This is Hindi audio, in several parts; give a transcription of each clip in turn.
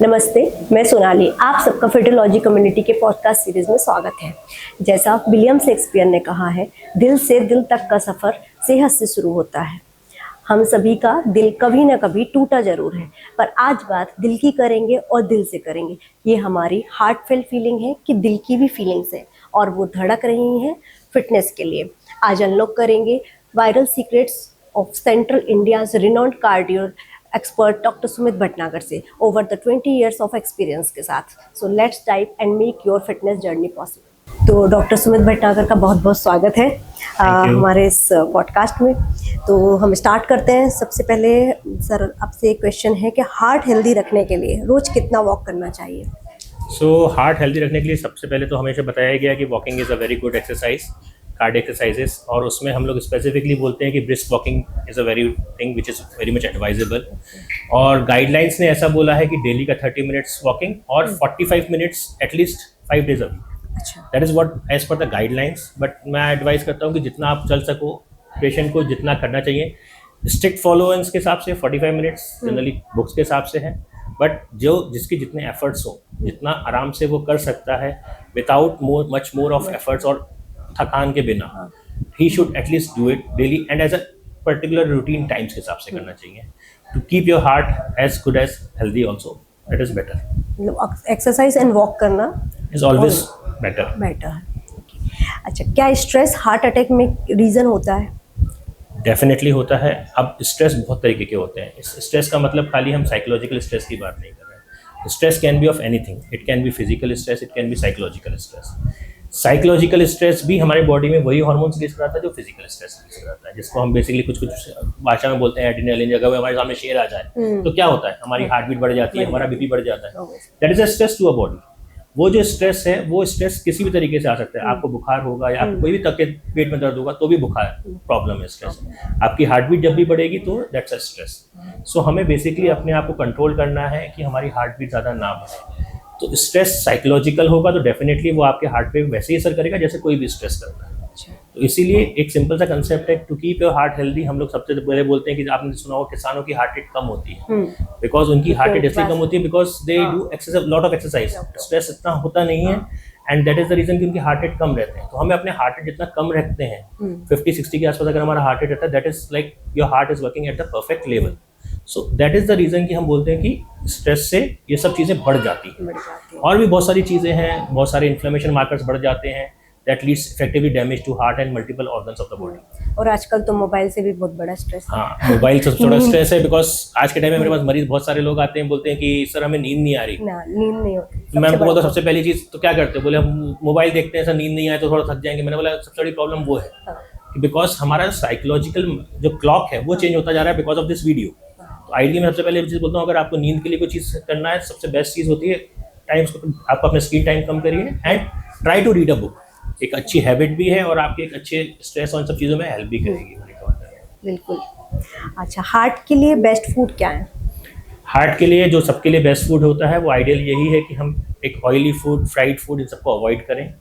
नमस्ते, मैं सोनाली। आप सबका फिटोलॉजी कम्युनिटी के पॉडकास्ट सीरीज में स्वागत है। जैसा विलियम शेक्सपियर ने कहा है, दिल से दिल तक का सफ़र सेहत से शुरू होता है। हम सभी का दिल कभी ना कभी टूटा जरूर है, पर आज बात दिल की करेंगे और दिल से करेंगे। ये हमारी हार्टफेल फीलिंग है कि दिल की भी फीलिंग्स है और वो धड़क रही हैं फिटनेस के लिए। आज अनलॉक करेंगे viral secrets of central India's renowned cardio expert doctor Sumit Bhatnagar से over the 20 years of experience के साथ। So let's dive and make your fitness journey possible. तो डॉक्टर सुमित भटनागर का बहुत बहुत स्वागत है हमारे इस पॉडकास्ट में। तो हम स्टार्ट करते हैं। सबसे पहले सर आपसे एक क्वेश्चन है कि हार्ट हेल्दी रखने के लिए रोज कितना वॉक करना चाहिए? हार्ट हेल्दी रखने के लिए सबसे पहले तो हमेशा बताया गया कि walking is a very good exercise, cardiac exercises, और उसमें हम लोग स्पेसिफिकली बोलते हैं कि brisk walking is a very thing which is very much advisable. और गाइडलाइंस ने ऐसा बोला है कि डेली का 30 मिनट्स वॉकिंग और 45 minutes at least 5 days a week. That is what as per the guidelines. But मैं एडवाइस करता हूँ कि जितना आप चल सको, पेशेंट को जितना करना चाहिए स्ट्रिक्ट फॉलोअर्स के हिसाब से 45 मिनट्स जनरली बुक्स के हिसाब से है। बट जो जिसके जितने एफर्ट्स हो, जितना आराम से वो कर सकता है without much more of efforts और थकान के बिना, he should at least do it daily and as a particular routine times के हिसाब से करना चाहिए to keep your heart as good as healthy also. That is better. Exercise and walk करना इज ऑलवेज बेटर है। अच्छा, क्या स्ट्रेस हार्ट अटैक में रीज़न होता है? डेफिनेटली होता है। अब स्ट्रेस बहुत तरीके के होते हैं। इस स्ट्रेस का मतलब खाली हम साइकोलॉजिकल स्ट्रेस की बात नहीं कर रहे हैं। Stress can be of anything. It can B physical stress, it can B psychological stress. Psychological stress भी हमारे बॉडी में वही हार्मोन्स रिलीज कराता है जो फिजिकल स्ट्रेस रिलीज कराता है, जिसको हम बेसिकली कुछ भाषा में बोलते हैं एड्रेनलिन। जगह हमारे सामने शेर आ जाए तो क्या होता है, हमारी हार्ट बीट बढ़ जाती है, हमारा बीपी बढ़ जाता है। That is a stress to a body. वो जो स्ट्रेस है, वो स्ट्रेस किसी भी तरीके से आ सकता है। आपको बुखार होगा या आपको कोई भी तकलीफ, पेट में दर्द होगा तो भी बुखार प्रॉब्लम है, स्ट्रेस। आपकी हार्ट बीट जब भी बढ़ेगी तो दैट्स अ स्ट्रेस। सो हमें बेसिकली अपने आप को कंट्रोल करना है कि हमारी हार्ट बीट ज़्यादा ना बढ़े। तो स्ट्रेस साइकोलॉजिकल होगा तो डेफिनेटली वो आपके हार्ट पे वैसे ही असर करेगा जैसे कोई भी स्ट्रेस करता है। तो इसीलिए एक सिंपल सा कंसेप्ट है, to keep your heart healthy. हम लोग सबसे पहले बोलते हैं कि आपने सुना हो किसानों की हार्ट रेट कम होती है, बिकॉज उनकी हार्ट रेट इसलिए कम होती है because they do exercise, lot of exercise. Stress इतना होता नहीं है and that is the reason कि उनकी हार्ट रेट कम रहते हैं। तो हमें अपने हार्ट रेट जितना कम रखते हैं, 50-60 के आसपास अगर हमारा हार्ट रेट रहता है, that is like your heart is working at the perfect level. So that is the reason कि हम बोलते हैं कि स्ट्रेस से ये सब चीज़ें बढ़ जाती हैं। और भी बहुत सारी चीज़ें हैं, बहुत सारे इन्फ्लेमेशन मार्कर्स बढ़ जाते हैं that leads effectively damage to heart and multiple organs of the body। और आजकल तो मोबाइल से भी बहुत बड़ा स्ट्रेस है। हाँ, मोबाइल से थोड़ा स्ट्रेस है बिकॉज आज के टाइम में मेरे पास मरीज बहुत सारे लोग आते हैं, बोलते हैं कि सर हमें नींद नहीं आ रही। नींद नहीं होती। तो मैं उनको बोलता हूँ सबसे पहली चीज़ तो क्या करते हो, बोले हम मोबाइल देखते हैं, सर नींद नहीं आए तो थोड़ा थक जाएंगे। मैंने बोला सबसे बड़ी प्रॉब्लम वो है कि बिकॉज हमारा साइकोलॉजिकल जो क्लॉक है वो चेंज होता जा रहा है बिकॉज ऑफ दिस वीडियो। तो आइडिया मैं सबसे पहले चीज़ बोलता हूँ, अगर आपको नींद के लिए कोई चीज़ करना है, सबसे बेस्ट चीज़ होती है आप अपने स्क्रीन टाइम कम करिए and try to read a book. एक अच्छी हैबिट भी है और आपके एक अच्छे स्ट्रेस और सब चीज़ों में हेल्प भी करेगी। बिल्कुल। अच्छा, हार्ट के लिए बेस्ट फूड क्या है? हार्ट के लिए जो सबके लिए बेस्ट फूड होता है वो आइडियल यही है कि हम एक ऑयली फूड, फ्राइड फूड, इन सबको अवॉइड करें।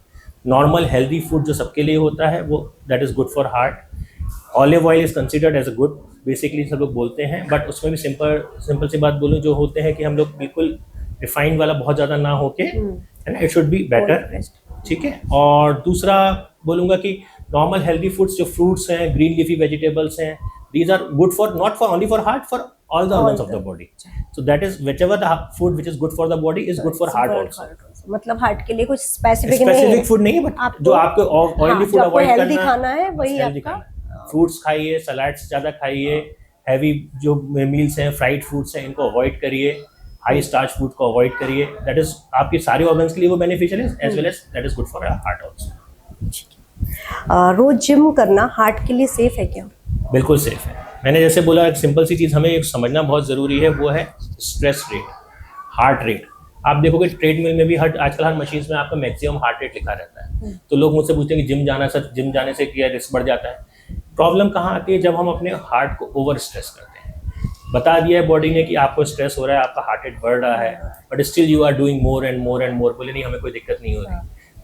नॉर्मल हेल्दी फूड जो सबके लिए होता है वो that is good for heart. Olive oil is considered as a good, basically सब लोग बोलते हैं, बट उसमें भी सिंपल सी बात बोलूँ, जो होते हैं कि हम लोग बिल्कुल रिफाइंड वाला बहुत ज़्यादा ना होके, and it should be better. ठीक है। और दूसरा बोलूँगा कि नॉर्मल हेल्दी फूड्स जो फ्रूट्स हैं, ग्रीन लीफी वेजिटेबल्स हैं, these are good for not for only for heart, for all the organs of the body. So that is whichever the food which is good for the body is good for heart also. मतलब हार्ट के लिए कुछ स्पेसिफिक फूड नहीं है, बट जो आपको ऑयली फूड अवॉइड करना है, खाना है वही आपका। फ्रूट्स खाइए, सलाड्स ज़्यादा खाइए, हैवी जो मील्स हैं, फ्राइड फूड्स हैं, इनको अवॉइड करिए, हाई स्टार्च फूड को अवॉइड करिए। दैट इज आपके सारे ऑर्गन्स के लिए वो बेनिफिशियल है, as well as that is good for heart also. रोज जिम करना हार्ट के लिए सेफ है क्या? बिल्कुल सेफ है। मैंने जैसे बोला, एक सिंपल सी चीज़ हमें समझना बहुत ज़रूरी है, वो है स्ट्रेस रेट, हार्ट रेट। आप देखोगे ट्रेडमिल में भी आजकल हर मशीन में आपका मैक्सिमम हार्ट रेट लिखा रहता है। तो लोग मुझसे पूछते हैं कि जिम जाना, सर जिम जाने से क्या रिस्क बढ़ जाता है? प्रॉब्लम कहाँ आती है, जब हम अपने हार्ट को ओवर स्ट्रेस करते हैं। बता दिया है बॉडी ने कि आपको स्ट्रेस हो रहा है, आपका हार्ट रेट बढ़ रहा है, but still you are doing more and more and more, बोले नहीं हमें कोई दिक्कत नहीं हो रही।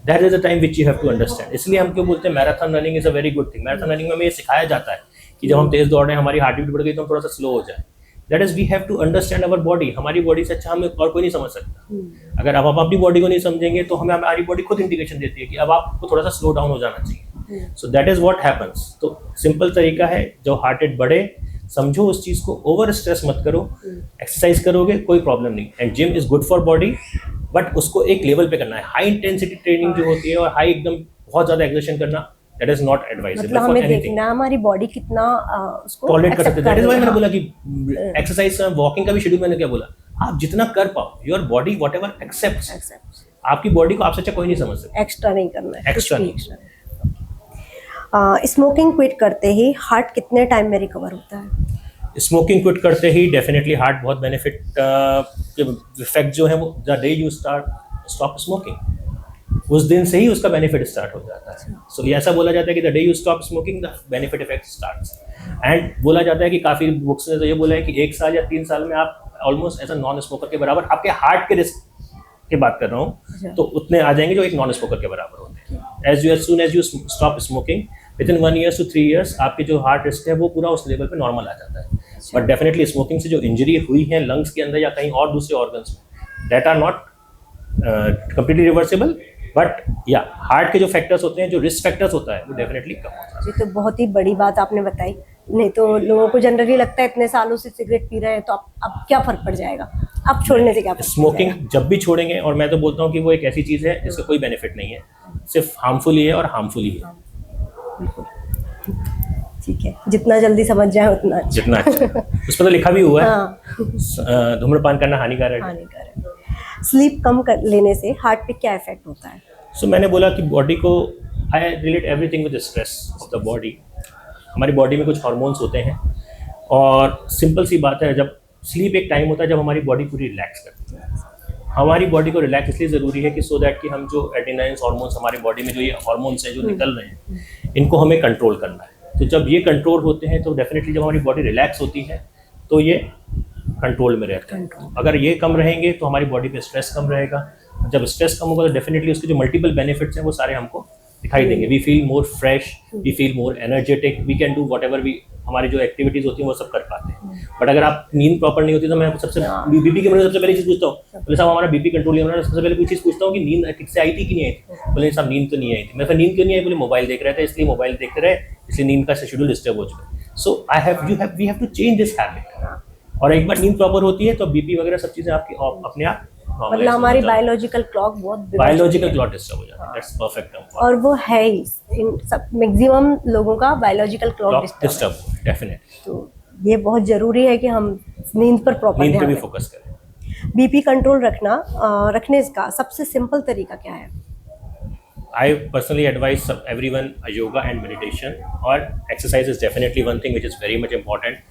That is the time which you have to understand. इसलिए हम क्यों बोलते हैं marathon running is a very good thing. Marathon running में हमें ये सिखाया जाता है कि जब हम तेज दौड़ रहे हैं, हमारी हार्ट बीट बढ़ गई तो हम थोड़ा सा स्लो हो जाए। That is we have to understand our body. हमारी बॉडी से अच्छा हमें और कोई नहीं समझ सकता. अगर आप अपनी बॉडी को नहीं समझेंगे तो हमें हमारी बॉडी खुद इंडिकेशन देती है कि अब आपको थोड़ा सा स्लो डाउन हो जाना चाहिए. सो दैट इज व्हाट हैपेंस. तो सिंपल तरीका है, जो हार्ट रेट बढ़े समझो उस चीज को, ओवर स्ट्रेस मत करो, एक्सरसाइज करोगे कोई प्रॉब्लम नहीं. And gym is good for body, but उसको एक लेवल पे करना है. हाई इंटेंसिटी ट्रेनिंग जो होती है और हाई एकदम बहुत ज्यादा एक्सर्शन करना, दैट इज नॉट एडवाइजेबल मतलब फॉर हमें एनीथिंग. देखना हमारी बॉडी कितना उसको टॉलरेट कर सकते हैं. दैट इज व्हाई मैंने हाँ। बोला कि एक्सरसाइज वॉकिंग का भी शेड्यूल मैंने क्या बोला, आप जितना कर पाओ, your body what ever accepts. आपकी बॉडी को आपसे अच्छा कोई नहीं समझ सकता. एक्स्ट्रा नहीं करना है, Extra नहीं. स्मोकिंग क्विट करते ही हार्ट कितने टाइम में रिकवर होता है? स्मोकिंग क्विट करते ही डेफिनेटली हार्ट बहुत बेनिफिट इफेक्ट जो है वो, the day you stop smoking, उस दिन से ही उसका बेनिफिट स्टार्ट हो जाता है. सो ये ऐसा बोला जाता है कि the day you stop smoking the benefit effect starts. And बोला जाता है कि काफ़ी बुक्स ने तो ये बोला है कि 1 साल या 3 साल में आप almost as a non smoker के बराबर, आपके हार्ट के रिस्क की बात कर रहा हूँ, तो उतने आ जाएंगे जो एक नॉन स्मोकर के बराबर होते हैं. As soon as you stop smoking, within 1 year to 3 years आपके जो हार्ट रिस्क है वो पूरा उस लेवल पे नॉर्मल आ जाता है. बट डेफिनेटली स्मोकिंग से जो इंजरी हुई है लंग्स के अंदर या कहीं और दूसरे ऑर्गन्स में, that are not completely reversible. But या हार्ट के जो फैक्टर्स होते हैं, जो रिस्क फैक्टर्स होता है, वो डेफिनेटली कम होता है. ये तो बहुत ही बड़ी बात आपने बताई. नहीं तो लोगों को जनरली लगता है इतने सालों से सिगरेट पी रहे हैं तो अब क्या फर्क पड़ जाएगा, अब छोड़ने से क्या फर्क पड़ स्मोकिंग जाएगा? जब भी छोड़ेंगे, और मैं तो बोलता हूँ कि वो एक ऐसी चीज़ है जिसका कोई बेनिफिट नहीं है, सिर्फ हार्मफुल ही है और हार्मफुल ही है. बिल्कुल ठीक है, जितना जल्दी समझ जाए उतना अच्छा. जितना अच्छा उस पर तो लिखा भी हुआ है, हाँ, धूम्रपान करना हानिकारक है. हानिकारक. स्लीप कम कर लेने से हार्ट पे क्या इफेक्ट होता है? सो मैंने बोला कि बॉडी को, I relate everything with stress of the body. हमारी बॉडी में कुछ हार्मोन्स होते हैं, और सिंपल सी बात है, जब स्लीप एक टाइम होता है जब हमारी बॉडी पूरी रिलैक्स करती है. हमारी बॉडी को रिलैक्स इसलिए ज़रूरी है कि सो दैट कि हम जो एड्रेनालिन हार्मोन्स हमारी बॉडी में जो ये हार्मोन्स हैं जो निकल रहे हैं, इनको हमें कंट्रोल करना है. तो जब ये कंट्रोल होते हैं तो डेफिनेटली जब हमारी बॉडी रिलैक्स होती है तो ये कंट्रोल में रहता है. अगर ये कम रहेंगे तो हमारी बॉडी पे स्ट्रेस कम रहेगा. जब स्ट्रेस कम होगा तो डेफिनेटली उसके जो मल्टीपल बेनिफिट्स हैं वो सारे हमको दिखाई देंगे. We feel more fresh, we feel more energetic, we can do whatever we, हमारी जो एक्टिविटीज होती हैं वो सब कर पाते हैं. बट अगर आप नींद प्रॉपर नहीं होती तो मैं सबसे बीपी के बारे में सबसे पहली चीज़ पूछता हूँ, बोले साहब हमारा बीपी कंट्रोल नहीं हो रहा है, सबसे पहले कोई चीज़ पूछता हूँ कि नींद ठीक से आई थी कि नहीं आई थी. बोले साहब नींद तो नहीं आई थी. मैं फिर नींद क्यों नहीं आई, बोले मोबाइल देख रहे थे इसलिए मोबाइल देखते रहे, इसलिए नींद का शेड्यूल डिस्टर्ब हो चुका है. So we have to change this habit. और एक बार नींद प्रॉपर होती है तो बीपी वगैरह सब चीज़ें आपकी अपने आप मतलब हमारी बायोलॉजिकल क्लॉक बहुत बायोलॉजिकल क्लॉक डिस्टर्ब हो जाता है. That's perfect term. और वो है ही इन सब मैक्सिमम लोगों का बायोलॉजिकल क्लॉक डिस्टर्ब डेफिनेटली. तो ये बहुत जरूरी है कि हम नींद पर प्रॉपर नींद पे भी ध्यान फोकस करें. बीपी कंट्रोल रखने का सबसे सिंपल तरीका क्या है? I personally advise everyone yoga and meditation, और exercise is definitely one thing which is very much important.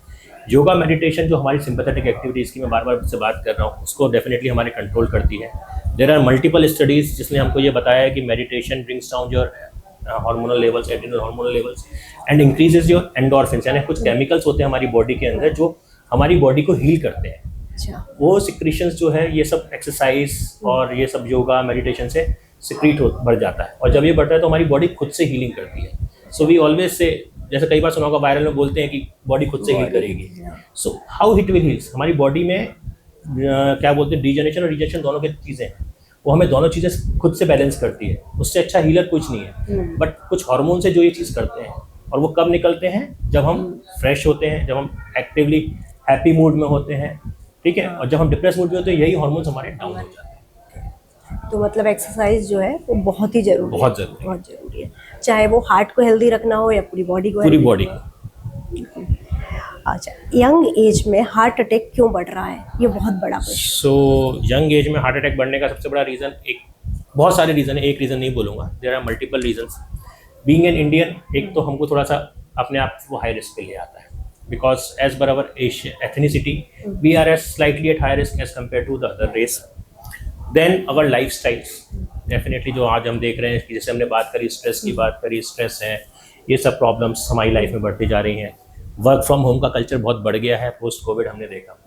Yoga meditation जो हमारी सिंपैथेटिक एक्टिविटीज़ की मैं बार बार से बात कर रहा हूँ उसको डेफिनेटली हमारे कंट्रोल करती है. देयर आर मल्टीपल स्टडीज़ जिसने हमको ये बताया है कि meditation brings down your hormonal levels, adrenal hormonal levels, and increases your endorphins. यानी कुछ केमिकल्स होते हैं हमारी बॉडी के अंदर जो हमारी बॉडी को हील करते हैं. अच्छा. वो सिक्रीशंस जो है ये सब एक्सरसाइज और ये सब योगा मेडिटेशन से सिक्रीट बढ़ जाता है, और जब ये बढ़ता है तो हमारी बॉडी खुद से हीलिंग करती है. सो वी ऑलवेज से, जैसे कई बार सुना होगा वायरल में बोलते हैं कि बॉडी खुद से हील करेगी. So how it will heels, हमारी बॉडी में क्या बोलते हैं, डीजनरेशन और रिजेक्शन दोनों की चीज़ें हैं, वो हमें दोनों चीज़ें खुद से बैलेंस करती है. उससे अच्छा हीलर कुछ नहीं है. बट कुछ हार्मोन से जो ये चीज़ करते हैं, और वो कब निकलते हैं, जब हम फ्रेश होते हैं, जब हम एक्टिवली हैप्पी मूड में होते हैं, ठीक है, और जब हम डिप्रेस मूड में होते हैं यही हार्मोन्स हमारे डाउन हो जाते हैं. तो मतलब एक्सरसाइज जो है वो बहुत ही जरूरी बहुत जरूरी, बहुत जरूरी है, चाहे वो हार्ट को हेल्दी रखना हो या पूरी बॉडी को. पूरी बॉडी को. अच्छा, यंग एज में हार्ट अटैक क्यों बढ़ रहा है, ये बहुत बड़ा प्रश्न. सो यंग एज में हार्ट अटैक बढ़ने का सबसे बड़ा रीज़न, बहुत सारे रीज़न है, एक रीज़न नहीं बोलूँगा, there are multiple reasons. Being an Indian, एक तो हमको थोड़ा सा अपने आप वो हाई रिस्क पे ले आता है, because as per our ethnicity we are as slightly at high risk as compare to the other race. Then our lifestyles, definitely जो आज हम देख रहे हैं कि जैसे हमने बात करी, स्ट्रेस की बात करी, स्ट्रेस है, ये सब प्रॉब्लम्स हमारी लाइफ में बढ़ती जा रही हैं. वर्क फ्रॉम होम का कल्चर बहुत बढ़ गया है पोस्ट कोविड, हमने देखा.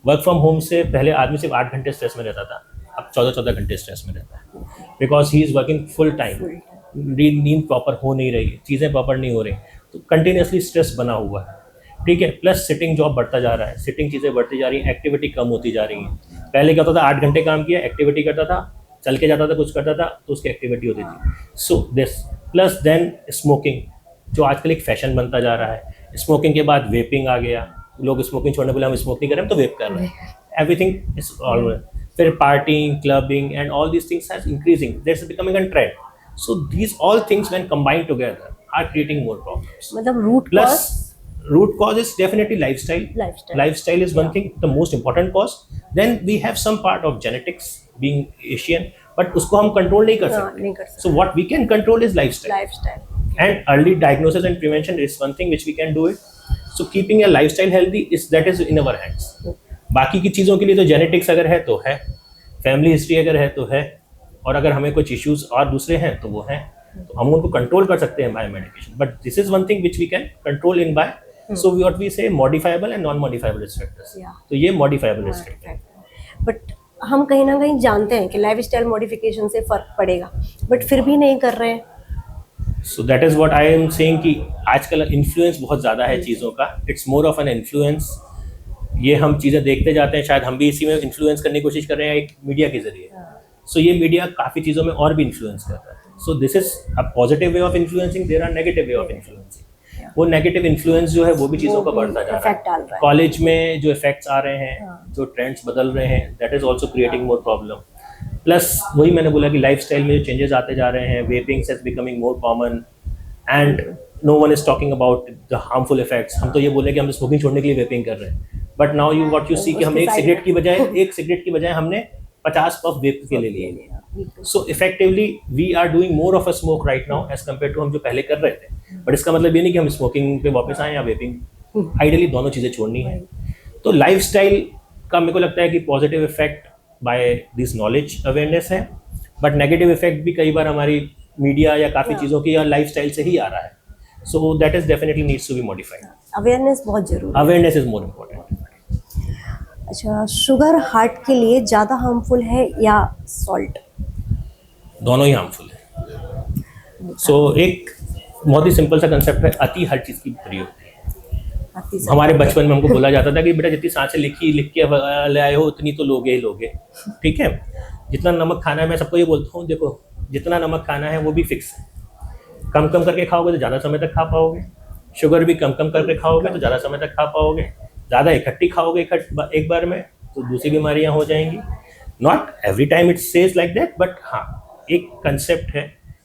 वर्क फ्रॉम होम से पहले आदमी सिर्फ 8 घंटे स्ट्रेस में रहता था, अब 14-14 घंटे स्ट्रेस में रहता है, because he is working full time. नींद प्रॉपर हो नहीं रही, चीज़ें प्रॉपर नहीं हो रही, तो कंटिन्यूसली स्ट्रेस बना हुआ है. ठीक है, प्लस सिटिंग जॉब बढ़ता जा रहा है, सिटिंग चीज़ें बढ़ती जा रही हैं, एक्टिविटी कम होती जा रही हैं। पहले क्या होता था, 8 घंटे काम किया, एक्टिविटी करता था, चल के जाता था, कुछ करता था तो उसकी एक्टिविटी होती थी। So this plus then smoking, जो आजकल एक फैशन बनता जा रहा है। स्मोकिंग के बाद वेपिंग आ गया, लोग स्मोकिंग छोड़ने के लिए हम स्मोक नहीं कर रहे हैं तो वेप कर रहे हैं, एवरीथिंग इज ऑल। फिर partying, clubbing and all these things has increasing, that's becoming a trend. So these all things when combined together are creating more problems. मतलब root plus root cause is definitely lifestyle. Lifestyle is one thing, the most important cause. Then we have some part of genetics, being Asian, but उसको हम control नहीं कर सकते. So what we can control is lifestyle. And early diagnosis and prevention is one thing which we can do it. So keeping a lifestyle healthy that is in our hands. बाकी की चीज़ों के लिए तो genetics अगर है तो है, family history अगर है तो है, और अगर हमें कुछ issues और दूसरे हैं तो वो हैं, तो हम उनको कंट्रोल कर सकते हैं by medication. But this is one thing which we can control in by, so what we say modifiable and non modifiable risk factors. तो ये मॉडिफाइबल रिस्क फैक्टर है. बट हम कहीं ना कहीं जानते हैं कि लाइफस्टाइल मॉडिफिकेशन से फर्क पड़ेगा, बट फिर भी नहीं कर रहे हैं. So that is what I am saying कि आजकल इन्फ्लुएंस बहुत ज़्यादा है चीज़ों का. It's more of an influence. ये हम चीज़ें देखते जाते हैं, शायद हम भी इसी में इन्फ्लुएंस करने की कोशिश कर रहे हैं एक मीडिया के जरिए. सो ये मीडिया काफ़ी चीज़ों में और भी इन्फ्लुएंस कर रहा है. So this is a positive way of influencing, there are negative way of influencing. वो नेगेटिव इन्फ्लुएंस जो है वो भी चीज़ों का बढ़ता जा रहा है. कॉलेज में जो इफेक्ट्स आ रहे हैं, जो ट्रेंड्स बदल रहे हैं, that is also creating more problem. Plus वही मैंने बोला कि लाइफस्टाइल में जो चेंजेस आते जा रहे हैं, vaping is becoming more common and no one is talking about the harmful effects. हम तो ये बोले कि हम स्मोकिंग छोड़ने के लिए वेपिंग कर रहे हैं, but now you what you see कि हम एक सिगरेट की बजाय हमने 50 पफ वेप के ले लिए. So effectively we are doing more of a smoke right now as compare to हम जो पहले कर रहे थे. बट इसका मतलब ये नहीं कि हम स्मोकिंग पे वापस आए या वेपिंग. आइडियली दोनों चीज़ें छोड़नी है. तो लाइफस्टाइल का मेरे को लगता है कि positive effect by this knowledge awareness है, बट नेगेटिव इफेक्ट भी कई बार हमारी मीडिया या काफ़ी चीज़ों की या लाइफस्टाइल से ही आ रहा है. So that is definitely needs to be modified. Awareness बहुत जरूरी है. Awareness is more important. अच्छा, शुगर हार्ट के लिए ज़्यादा हार्मफुल है या सॉल्ट? दोनों ही हार्मफुल है. सो एक बहुत ही सिंपल सा कंसेप्ट है, अति हर चीज़ की बुरी होती है. हमारे बचपन में हमको बोला जाता था कि बेटा जितनी सांसें लिख के ले आए हो उतनी तो लोगे ही लोगे. ठीक है, जितना नमक खाना है, मैं सबको ये बोलता हूँ, देखो जितना नमक खाना है वो भी फिक्स है. कम कम करके खाओगे तो ज़्यादा समय तक खा पाओगे. शुगर भी कम कम करके खाओगे तो ज़्यादा समय तक खा पाओगे. ज़्यादा इकट्ठी खाओगे एक बार में तो दूसरी बीमारियां हो जाएंगी. Not every time it says like that, but हाँ एक कंसेप्ट है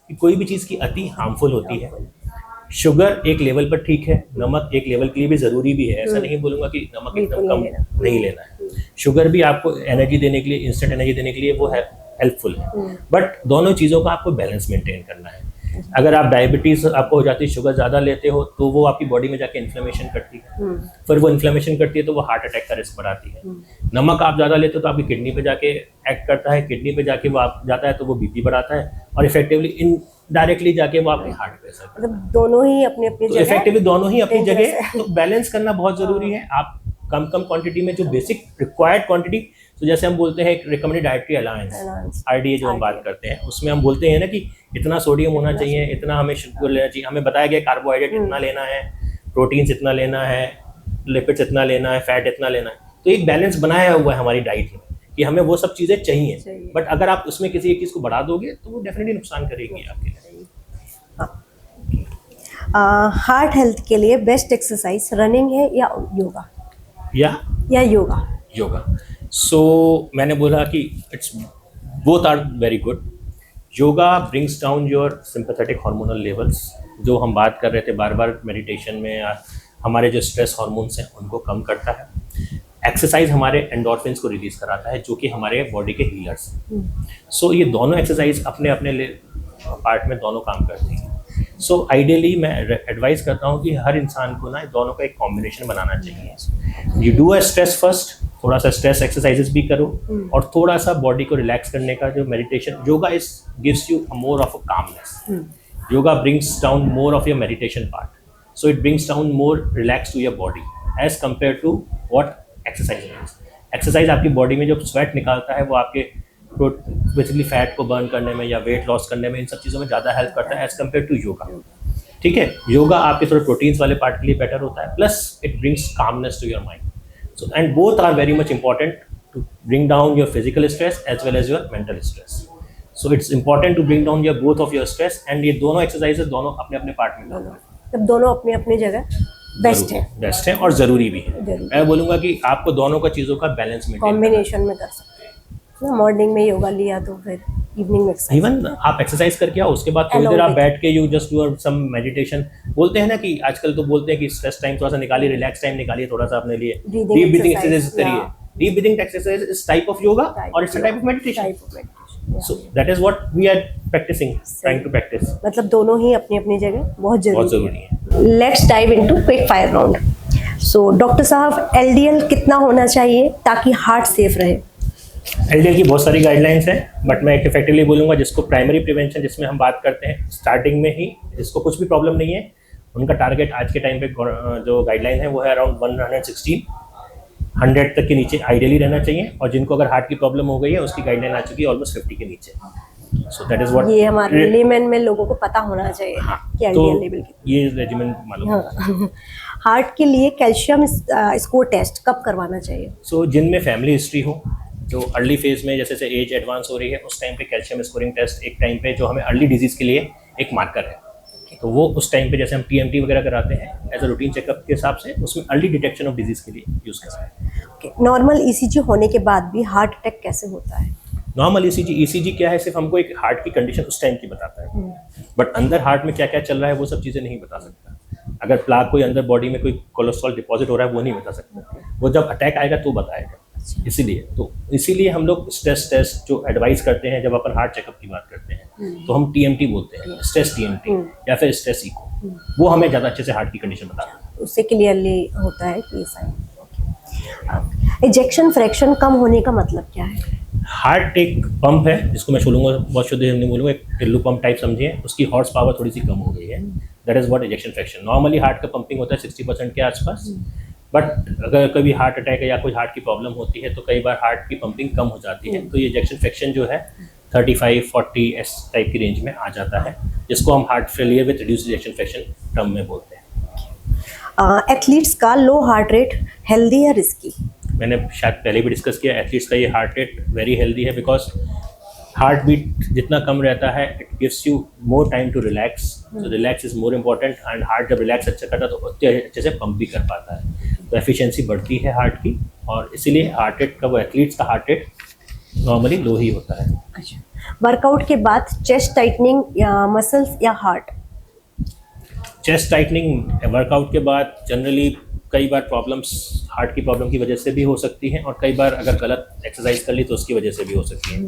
कि कोई भी चीज़ की अति हार्मफुल होती है. शुगर एक लेवल पर ठीक है, नमक एक लेवल के लिए भी ज़रूरी भी है. ऐसा नहीं बोलूँगा कि नमक एकदम कम नहीं लेना है. शुगर भी आपको एनर्जी देने के लिए, इंस्टेंट एनर्जी देने के लिए वो है हेल्पफुल है, बट दोनों चीज़ों का आपको बैलेंस मेंटेन करना है. अगर आप डायबिटीज़ आपको हो जाती है, शुगर ज़्यादा लेते हो तो वो आपकी बॉडी में जाके इन्फ्लेमेशन करती है. फिर वो इन्फ्लेमेशन करती है तो वो हार्ट अटैक का रिस्क बढ़ाती है. नमक आप ज़्यादा लेते हो तो आपकी किडनी पे जाके एक्ट करता है. किडनी पे जाके वो आप जाता है तो वो बीपी बढ़ाता है, और इफेक्टिवली इनडायरेक्टली जाके वो आपके हार्ट पे असर करता है. मतलब दोनों ही अपनी अपनी जगह, इफेक्टिवली दोनों ही अपनी जगह. तो बैलेंस करना बहुत ज़रूरी है. आप कम क्वांटिटी में जो बेसिक रिक्वायर्ड क्वांटिटी, तो जैसे हम बोलते हैं एक रिकमेंडेड डाइटरी अलाउंस RDA जो हम बात करते हैं, उसमें हम बोलते हैं ना कि इतना सोडियम होना चाहिए, इतना हमें शुगर लेना चाहिए. हमें बताया गया कार्बोहाइड्रेट इतना लेना है, प्रोटीन्स इतना लेना है, लिपिड्स इतना लेना है, फैट इतना लेना है. तो एक बैलेंस बनाया हुआ है हमारी डाइट में कि हमें वो सब चीज़ें चाहिए. बट अगर आप उसमें किसी एक चीज़ को बढ़ा दोगे तो वो डेफिनेटली नुकसान करेगी आपके लिए. हार्ट हेल्थ के लिए बेस्ट एक्सरसाइज रनिंग है या योगा? या योगा. सो मैंने बोला कि it's both are very good. Yoga brings down your sympathetic hormonal levels, जो हम बात कर रहे थे बार बार मेडिटेशन में. हमारे जो स्ट्रेस हार्मोन्स हैं उनको कम करता है. एक्सरसाइज हमारे एंडोर्फिन्स को रिलीज कराता है, जो कि हमारे बॉडी के हीलर्स हैं. सो ये दोनों एक्सरसाइज अपने अपने पार्ट में दोनों काम करती हैं. सो आइडियली मैं एडवाइस करता हूँ कि हर इंसान को ना दोनों का एक कॉम्बिनेशन बनाना चाहिए. You do a stress first, थोड़ा सा स्ट्रेस एक्सरसाइजेस भी करो, और थोड़ा सा बॉडी को रिलैक्स करने का जो meditation. Yoga is gives you more of a calmness. Yoga brings down more of your meditation part. So it brings down more relax to your body as compare to what exercise means. Exercise आपकी बॉडी में जो स्वेट निकालता है वो आपके बेसिकली फैट को बर्न करने में या वेट लॉस करने में, इन सब चीज़ों में ज़्यादा हेल्प करता है एज कम्पेयर टू योगा. ठीक है, योगा आपके थोड़े प्रोटीन्स वाले पार्ट के लिए बेटर होता है, plus it brings calmness to your mind. So and both are very much important to bring down your physical stress as well as your mental stress. So it's important to bring down your both of your stress. And ये दोनों एक्सरसाइजेस दोनों अपने अपने पार्ट में जब दोनों अपनी अपनी जगह बेस्ट है और ज़रूरी भी है. जरूरी. मैं बोलूँगा कि आपको दोनों का चीज़ों का बैलेंस मेंटेन कॉम्बिनेशन में कर सकते हैं. मॉर्निंग में योगा लिया तो फिर इवनिंग में एक्सरसाइज. इवन आप एक्सरसाइज करके आओ, उसके बाद थोड़ी देर आप बैठ के you just do some meditation. बोलते हैं ना कि आजकल तो बोलते हैं कि स्ट्रेस टाइम थोड़ा सा निकालिए, रिलैक्स टाइम निकालिए थोड़ा सा अपने लिए, डीप ब्रीथिंग एक्सरसाइज करिए. Deep breathing exercise is type of yoga और it's a type of meditation. So that is what we are practicing, trying to practice. मतलब दोनों ही अपनी अपनी जगह बहुत जरूरी है. Let's dive into quick fire round. So doctor साहब, एलडीएल कितना होना चाहिए ताकि हार्ट सेफ रहे? एलडीएल की बहुत सारी गाइडलाइंस हैं, बट मैं इफेक्टिवली बोलूँगा जिसको प्राइमरी प्रिवेंशन जिसमें हम बात करते हैं स्टार्टिंग में ही, जिसको कुछ भी प्रॉब्लम नहीं है, उनका टारगेट आज के टाइम पे जो गाइडलाइन है वो है अराउंड 116. 100 तक के नीचे आइडियली रहना चाहिए. और जिनको अगर हार्ट की प्रॉब्लम हो गई है उसकी गाइडलाइन आ चुकी है ऑलमोस्ट 50 के नीचे. सो दैट इज व्हाट ये हमारे लेमन में लोगों को पता होना चाहिए. हाँ, कि एलडीएल लेवल कितना. ये रेजिमेंट मालूम है. हार्ट के लिए कैल्शियम स्कोर टेस्ट कब करवाना चाहिए? सो जिनमें फैमिली हिस्ट्री हो, जो अर्ली फेज में जैसे एज एडवांस हो रही है, उस टाइम पे कैल्शियम स्कोरिंग टेस्ट एक टाइम पे जो हमें अर्ली डिजीज के लिए एक मार्कर है, तो वो उस टाइम पे जैसे हम टीएमटी वगैरह कराते हैं एज अ रूटीन चेकअप के हिसाब से, उसमें अर्ली डिटेक्शन ऑफ डिजीज के लिए यूज कर सकते हैं. नॉर्मल ईसीजी होने के बाद भी हार्ट अटैक कैसे होता है? नॉर्मल ईसीजी क्या है, सिर्फ हमको एक हार्ट की कंडीशन उस टाइम की बताता है, बट अंदर हार्ट में क्या क्या चल रहा है वो सब चीज़ें नहीं बता सकता. अगर प्लाक कोई अंदर बॉडी में कोई कोलेस्ट्रॉल डिपॉजिट हो रहा है वो नहीं बता सकता. वो जब अटैक आएगा तो बताएगा. इसीलिए हम लोग स्ट्रेस टेस्ट जो एडवाइस करते हैं जब अपन हार्ट चेकअप की बात करते हैं तो हम टीएमटी बोलते हैं, स्ट्रेस टीएमटी या फिर स्ट्रेस इको. वो हमें ज़्यादा अच्छे से हार्ट की कंडीशन बताता है. उससे क्लियरली होता है कि साइन. इजेक्शन फ्रैक्शन कम होने का मतलब क्या है? हार्ट एक पंप है जिसको मैं बोलूँगा, बहुत शुद्ध हिंदी में बोलूँगा, एक टिल्लू पंप टाइप समझिए. उसकी हॉर्स पावर थोड़ी सी कम हो गई है. That is what ejection fraction. Normally heart का पंपिंग होता है 60% के आसपास, बट अगर कभी हार्ट अटैक है या कोई हार्ट की प्रॉब्लम होती है तो कई बार हार्ट की पंपिंग कम हो जाती है, तो ये इजेक्शन फ्रैक्शन जो है 35-40 एस टाइप की रेंज में आ जाता है, जिसको हम heart failure with reduced ejection fraction term में बोलते हैं. एथलीट्स का लो हार्ट रेट हेल्दी या रिस्की? मैंने शायद पहले भी डिस्कस किया, एथलीट्स का ये हार्ट रेट वेरी हेल्दी है, बिकॉज हार्ट बीट जितना कम रहता है it gives you more time to relax. So relax is more important, and heart जब रिलैक्स अच्छा करता है तो उतने अच्छे से पंप भी कर पाता है, तो एफिशिएंसी बढ़ती है हार्ट की. और इसीलिए हार्ट रेट का, वो एथलीट्स का हार्ट रेट नॉर्मली लो ही होता है. अच्छा, वर्कआउट के बाद चेस्ट टाइटनिंग या मसल्स या हार्ट? चेस्ट टाइटनिंग वर्कआउट के बाद जनरली कई बार प्रॉब्लम्स हार्ट की प्रॉब्लम की वजह से भी हो सकती हैं, और कई बार अगर गलत एक्सरसाइज कर ली तो उसकी वजह से भी हो सकती है.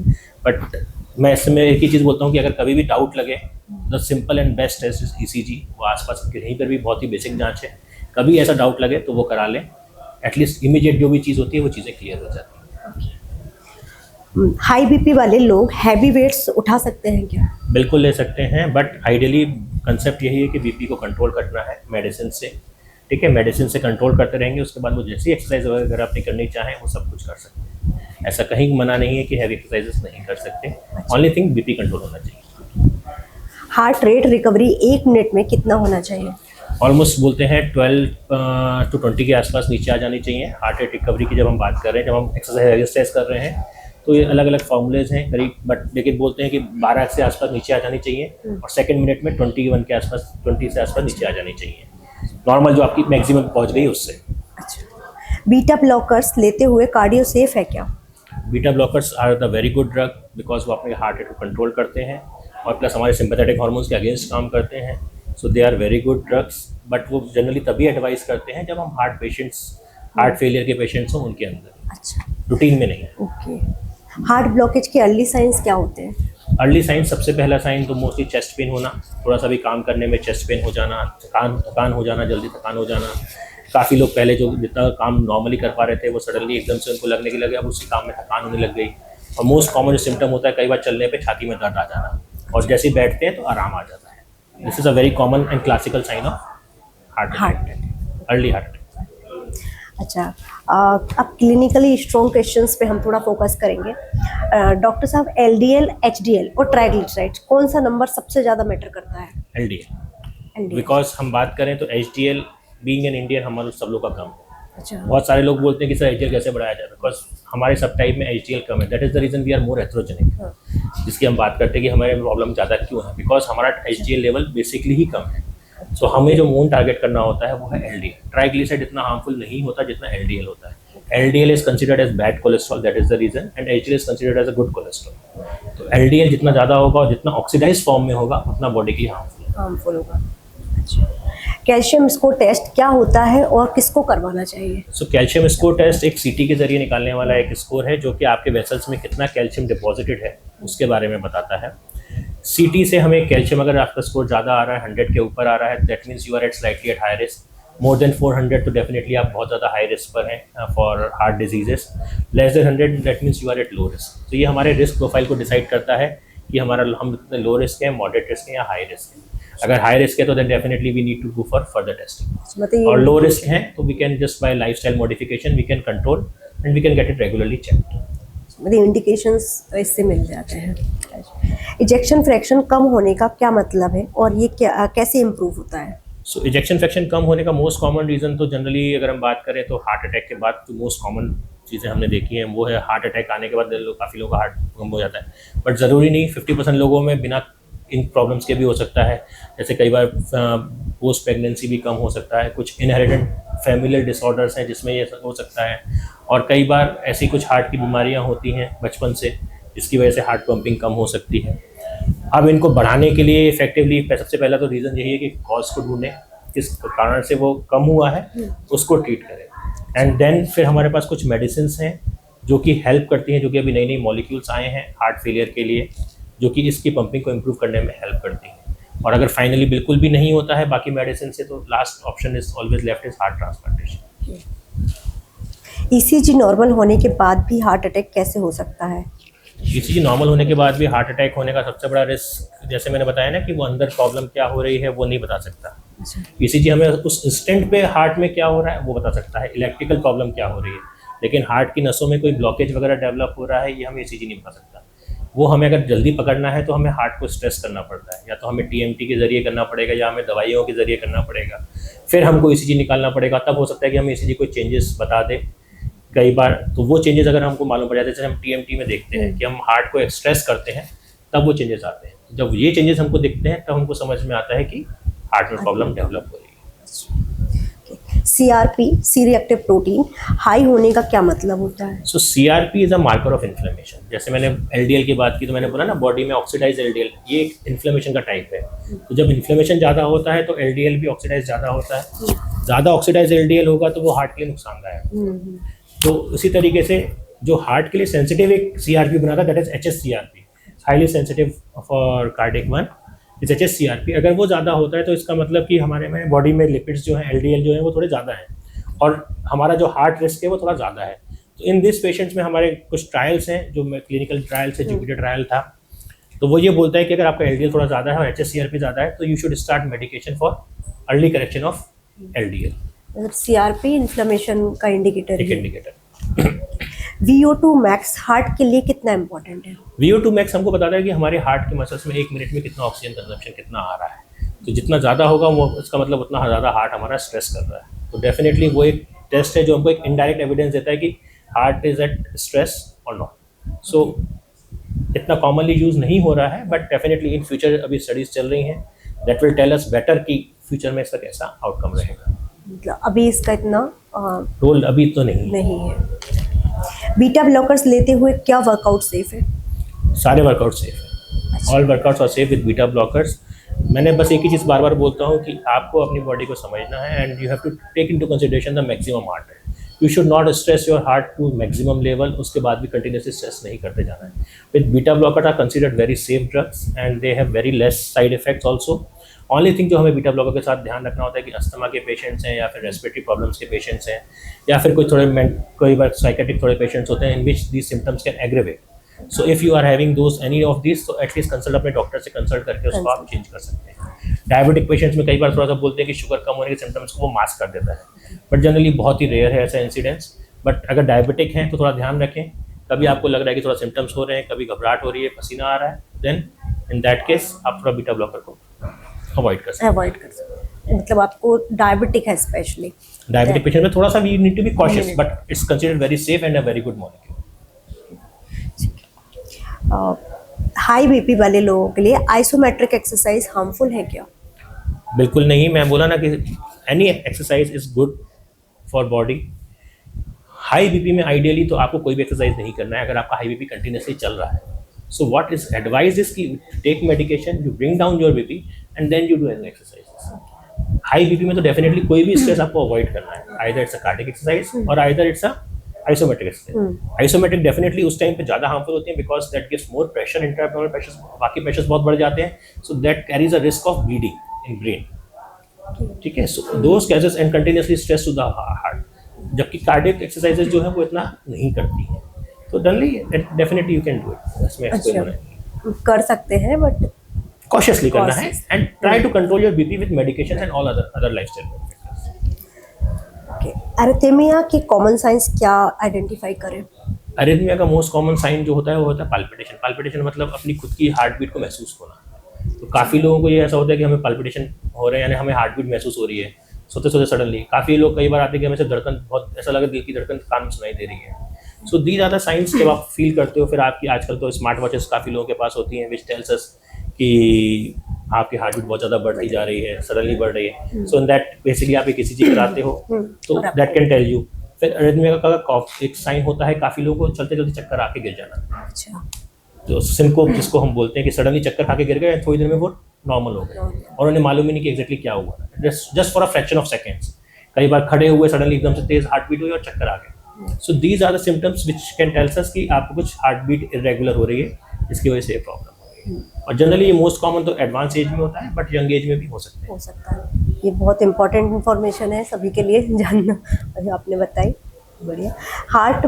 बट मैं इसमें एक ही चीज़ बोलता हूँ कि अगर कभी भी डाउट लगे, the simple and best test is ECG. वो आसपास कहीं पर भी बहुत ही बेसिक जांच है. कभी ऐसा डाउट लगे तो वो करा लें. एटलीस्ट इमीडिएट जो भी चीज़ होती है वो चीज़ें क्लियर हो जाती हैं. हाई बीपी वाले लोग हैवी वेट्स उठा सकते हैं क्या? बिल्कुल ले सकते हैं, बट आइडियली कंसेप्ट यही है कि बीपी को कंट्रोल करना है मेडिसिन से. ठीक है, मेडिसिन से कंट्रोल करते रहेंगे, उसके बाद वो जैसी एक्सरसाइज वगैरह अपनी करनी चाहें वो सब कुछ कर सकते हैं. ऐसा कहीं मना नहीं है कि हैवी एक्सरसाइजेस नहीं कर सकते. ओनली थिंग बीपी कंट्रोल होना चाहिए. हार्ट रेट रिकवरी 1 मिनट में कितना होना चाहिए? ऑलमोस्ट बोलते हैं 12 to 20 के आसपास नीचे आ जानी चाहिए हार्ट रेट रिकवरी की. जब हम बात कर रहे हैं, जब हम एक्सरसाइज कर रहे हैं, तो ये अलग अलग फॉर्मूलेज हैं करीब, बट लेकिन बोलते हैं कि 12 से आसपास नीचे आ जानी चाहिए, और सेकंड मिनट में 21 के आसपास, 20 से आसपास नीचे आ जानी चाहिए. नॉर्मल जो आपकी मैक्सिमम पहुंच गई उससे. अच्छा, बीटा ब्लॉकर्स लेते हुए कार्डियो सेफ है क्या? Beta blockers are the very good drug, because वो अपने हार्ट रेट को कंट्रोल करते हैं और प्लस हमारे सिंपैथेटिक हार्मोन्स के अगेंस्ट काम करते हैं. So they are very good drugs, but वो जनरली तभी एडवाइस करते हैं जब हम हार्ट फेलियर के पेशेंट्स हों उनके अंदर. अच्छा, रूटीन में नहीं. ओके. हार्ट ब्लॉकेज के अर्ली साइंस क्या होते हैं? अर्ली साइन, सबसे पहला साइन तो मोस्टली चेस्ट पेन होना. थोड़ा सा भी काम करने में चेस्ट पेन हो जाना, थकान हो जाना, जल्दी थकान हो जाना. काफ़ी लोग पहले जो जितना काम नॉर्मली कर पा रहे थे वो सडनली एकदम से उनको लगने की लगे अब उसी काम में थकान होने लग गई. और मोस्ट कॉमन जो सिम्टम होता है कई बार चलने पे छाती में दर्द आ जाना, और जैसे ही बैठते हैं तो आराम आ जाता है. This is a very common and classical sign of heart early heart attack. अच्छा, अब क्लिनिकली स्ट्रॉन्ग क्वेश्चंस पे हम थोड़ा फोकस करेंगे. डॉक्टर साहब, एलडीएल, एचडीएल और ट्राइग्लिसराइड्स कौन सा नंबर सबसे ज़्यादा मैटर करता है? एलडीएल. LDL। बिकॉज हम बात करें तो HDL बीइंग एन इंडियन हमारे सब लोग का कम है। अच्छा। बहुत सारे लोग बोलते हैं कि सर HDL कैसे बढ़ाया जाए, बिकॉज हमारे सब टाइप में HDL कम है। That is the reason we are more heterogenic, जिसकी हम बात करते हैं कि हमारे प्रॉब्लम ज़्यादा क्यों है, बिकॉज हमारा HDL लेवल बेसिकली ही कम है। सो हमें जो मोन टारगेट करना होता है वो है LDL। ट्राइग्लिसराइड इतना हार्मफुल नहीं होता जितना LDL होता है। LDL is considered as bad cholesterol, that is the reason, and HDL is considered as a good cholesterol. तो LDL जितना ज़्यादा होगा और जितना ऑक्सीडाइज फॉर्म में होगा उतना बॉडी के लिए हार्मफुल होगा। अच्छा, कैल्शियम स्कोर टेस्ट क्या होता है और किसको करवाना चाहिए? सो कैल्शियम स्कोर टेस्ट एक CT के जरिए निकालने वाला एक स्कोर है जो कि आपके वेसल्स में कितना कैल्शियम डिपॉजिटेड है उसके बारे में बताता है। CT से हमें कैल्शियम अगर आपका स्कोर ज़्यादा आ रहा है, 100 के ऊपर आ रहा है, that means you are at slightly at high risk. More than 400 तो डेफिनेटली आप बहुत ज़्यादा हाई रिस्क पर हैं for heart diseases. Less than 100 that means you are at low risk. तो ये हमारे रिस्क प्रोफाइल को डिसाइड करता है कि हम कितने लो रिस्क हैं, मॉडरेट रिस्क हैं या हाई रिस्क हैं। अगर हाई रिस्क है तो then definitely we need to go for further testing, और लो रिस्क है तो we can just by lifestyle modification we can control and we can get it regularly checked. मतलब इंडिकेशंस इससे मिल जाते हैं। इजेक्शन फ्रैक्शन कम होने का क्या मतलब है और ये क्या कैसे इम्प्रूव होता है? सो इजेक्शन फ्रैक्शन कम होने का मोस्ट कॉमन रीज़न तो जनरली अगर हम बात करें तो हार्ट अटैक के बाद जो मोस्ट कॉमन चीज़ें हमने देखी हैं वो है हार्ट अटैक आने के बाद काफ़ी लोगों का हार्ट कम हो जाता है। बट ज़रूरी नहीं, 50% लोगों में बिना इन प्रॉब्लम्स के भी हो सकता है। जैसे कई बार पोस्ट प्रेगनेंसी भी कम हो सकता है, कुछ इनहेरिटेंट फैमिलियल डिसऑर्डर्स हैं जिसमें ये हो सकता है, और कई बार ऐसी कुछ हार्ट की बीमारियां होती हैं बचपन से जिसकी वजह से हार्ट पंपिंग कम हो सकती है। अब इनको बढ़ाने के लिए इफेक्टिवली सबसे पहला तो रीज़न यही है कि कॉज को ढूंढें, किस कारण से वो कम हुआ है उसको ट्रीट करें। एंड देन फिर हमारे पास कुछ मेडिसिन्स हैं जो कि हेल्प करती हैं, जो कि अभी नई नई मॉलिक्यूल्स आए हैं हार्ट फेलियर के लिए, जो कि इसकी पंपिंग को इम्प्रूव करने में हेल्प करती हैं। और अगर फाइनली बिल्कुल भी नहीं होता है बाकी मेडिसिन से तो last option is always left is heart transplantation. ECG normal होने के बाद भी हार्ट अटैक कैसे हो सकता है? ECG नॉर्मल होने के बाद भी हार्ट अटैक होने का सबसे बड़ा रिस्क, जैसे मैंने बताया ना कि वो अंदर प्रॉब्लम क्या हो रही है वो नहीं बता सकता। ECG हमें उस इंस्टेंट पे हार्ट में क्या हो रहा है वो बता सकता है, इलेक्ट्रिकल प्रॉब्लम क्या हो रही है, लेकिन हार्ट की नसों में कोई ब्लॉकेज वगैरह डेवलप हो रहा है ये हमें ECG नहीं बता सकता। वो हमें अगर जल्दी पकड़ना है तो हमें हार्ट को स्ट्रेस करना पड़ता है, या तो हमें TMT के जरिए करना पड़ेगा या हमें दवाइयों के जरिए करना पड़ेगा, फिर हमको ECG निकालना पड़ेगा। तब हो सकता है कि हमें ECG कोई चेंजेस बता दे कई बार। तो वो चेंजेस अगर हमको मालूम पड़ जाते हैं, जैसे हम TMT में देखते हैं कि हम हार्ट को स्ट्रेस करते हैं तब वो चेंजेस आते हैं। जब ये चेंजेस हमको दिखते हैं तब हमको समझ में आता है कि हार्ट में प्रॉब्लम डेवलप हो रही है। CRP C reactive protein high होने का क्या मतलब होता है? So CRP is a marker of inflammation. जैसे मैंने LDL की बात की तो मैंने बोला ना बॉडी में ऑक्सीडाइज LDL ये एक इन्फ्लेमेशन का टाइप है। तो जब इन्फ्लेमेशन ज़्यादा होता है तो LDL भी ऑक्सीडाइज ज़्यादा होता है। ज़्यादा ऑक्सीडाइज LDL होगा तो वो हार्ट के लिए नुकसानदायक। तो उसी तरीके से जो हार्ट के लिए सेंसिटिव एक CRP बना था that is HSCRP, highly sensitive for cardiac one is HSCRP। अगर वो ज़्यादा होता है तो इसका मतलब कि हमारे में बॉडी में लिपिड्स जो हैं LDL जो है वो थोड़े ज़्यादा हैं और हमारा जो हार्ट रिस्क है वो थोड़ा ज़्यादा है। तो इन दिस पेशेंट्स में हमारे कुछ ट्रायल्स हैं जो क्लिनिकल ट्रायल्स है, जुपिटर ट्रायल था, तो वो ये बोलता है कि अगर आपका LDL थोड़ा ज़्यादा है और HSCRP ज़्यादा है तो you should start medication for early correction of LDL। मतलब CRP इन्फ्लेमेशन का इंडिकेटर एक है। इंडिकेटर। VO2 मैक्स हार्ट के लिए कितना इम्पोर्टेंट है? VO2 मैक्स हमको बताता है कि हमारे हार्ट के मसल्स में 1 मिनट में कितना ऑक्सीजन कंजम्पशन कितना आ रहा है। तो जितना ज़्यादा होगा वो इसका मतलब उतना ज़्यादा हार्ट हमारा स्ट्रेस कर रहा है। तो डेफिनेटली वो एक टेस्ट है जो हमको एक इनडायरेक्ट एविडेंस देता है कि heart is at stress or not. So इतना कॉमनली यूज़ नहीं हो रहा है बट डेफिनेटली इन फ्यूचर अभी स्टडीज़ चल रही हैं that will tell us better कि फ्यूचर में इसका कैसा आउटकम रहेगा। मतलब अभी इसका इतना रोल अभी तो नहीं है। बीटा ब्लॉकर्स लेते हुए क्या वर्कआउट सेफ है? सारे वर्कआउट सेफ है, all workouts are safe with beta blockers. मैंने बस एक ही चीज़ बार बार बोलता हूँ कि आपको अपनी बॉडी को समझना है and you have to take into consideration the maximum heart rate. You should not stress your heart to maximum level, उसके बाद भी कंटिन्यूसली स्ट्रेस नहीं करते जाना है। With beta blocker are considered very safe drugs and they have very less side effects also. Only thing जो हमें बीटा ब्लॉकर के साथ ध्यान रखना होता है कि अस्थमा के पेशेंट्स हैं या फिर रेस्पिरेटरी प्रॉब्लम्स के पेशेंट्स हैं या फिर कोई बार साइकेट्रिक थोड़े पेशेंट्स होते हैं in which these symptoms can aggravate. So if you are having those any of this तो एटलीस्ट कंसल्ट अपने डॉक्टर से कंसल्ट करके उसको आप चेंज कर सकते हैं। डायबिटिक पेशेंट्स में कई बार थोड़ा सा बोलते हैं कि शुगर कम होने के सिम्टम्स को वो मास्क कर देता है, बट जनरली बहुत ही रेयर है ऐसा इंसिडेंट्स। बट अगर डायबिटिक हैं तो थोड़ा ध्यान रखें, कभी आपको लग रहा है कि थोड़ा सिम्टम्स हो रहे हैं, कभी घबराहट हो रही है, पसीना आ रहा है, देन इन दैट केस आप थोड़ा बीटा ब्लॉकर को अवॉइड कर सकते हैं। मतलब आपको डायबिटिक है स्पेशली, डायबिटिक पेशेंट में थोड़ा सा we need to be cautious, but it's considered very safe and a very good molecule. High BP वाले लोगों के लिए आइसोमेट्रिक एक्सरसाइज हार्मफुल है क्या? बिल्कुल नहीं, मैं बोला ना कि any exercise is good for body. High BP में आइडियली तो आपको कोई भी एक्सरसाइज नहीं करना है अगर आपका हाई बीपी कंटिन्यूसली चल रहा है। So what is advise is कि take medication, you bring down your BP and then you do any exercise. High BP में तो डेफिनेटली कोई भी स्ट्रेस आपको अवॉइड करना है, either it's a cardiac exercise और either it's a isometric exercise. Isometric definitely उस टाइम पे ज़्यादा हार्मफुल होती है because that gives more pressure, intraabdominal pressure, बाकी प्रेशर्स बहुत बढ़ जाते हैं, so that carries a risk of bleeding in brain. ठीक है, so those cases and continuously stress to the heart, जबकि कार्डियक एक्सरसाइजेज जो है वो इतना नहीं करती हैं। तो generally definitely you can do it, इसमें कोई मना नहीं, कर सकते हैं बट कॉशियसली करना है and try to control your BP with medication and all other lifestyle factors. Arrhythmia के कॉमन साइंस क्या आइडेंटिफाई करें? अरिथमिया का मोस्ट कॉमन साइन जो होता है वो होता है पाल्पिटेशन। पाल्पिटेशन मतलब अपनी खुद की हार्ट बीट को महसूस होना। तो काफ़ी लोगों को ये ऐसा होता है कि हमें पाल्पिटेशन हो रहे हैं, यानी हमें हार्ट बीट महसूस हो रही है सोते सोते सडनली। काफ़ी लोग कई बार आते हैं कि हमें से धड़कन बहुत ऐसा लगे, दिल की धड़कन कान में सुनाई दे रही है। So these are the signs जब आप फील करते हो। फिर आपकी आजकल तो स्मार्ट वॉचेस काफ़ी लोगों के पास होती हैं विच टेल्स अस कि आपकी हार्ट बीट बहुत ज़्यादा बढ़ती जा रही है, सडनली बढ़ रही है। सो इन दैट बेसिकली आप एक ECG कराते हो तो दैट कैन टेल यू। फिर अरिथमिया का एक साइन होता है काफ़ी लोगों को चलते चलते चक्कर आके गिर जाना। अच्छा, तो सिंकोप जिसको हम बोलते हैं कि सडनली चक्कर खा के गिर गए, थोड़ी देर में वो नॉर्मल हो गए और उन्हें मालूम ही नहीं कि एग्जैक्टली क्या हुआ, just for a fraction of seconds. कई बार खड़े हुए सडनली एकदम से तेज हार्ट बीट हुई और चक्कर आ गए। So these are the symptoms which can tells us कि आपको कुछ हार्ट बीट इरेगुलर हो रही है, जिसकी वजह से ये प्रॉब्लम हो रही है। और जनरली ये मोस्ट कॉमन तो एडवांस एज में होता है, बट यंग एज में भी हो सकता है। ये बहुत इंपॉर्टेंट इन्फॉर्मेशन है सभी के लिए जानना, जो आपने बताई, बढ़िया। हार्ट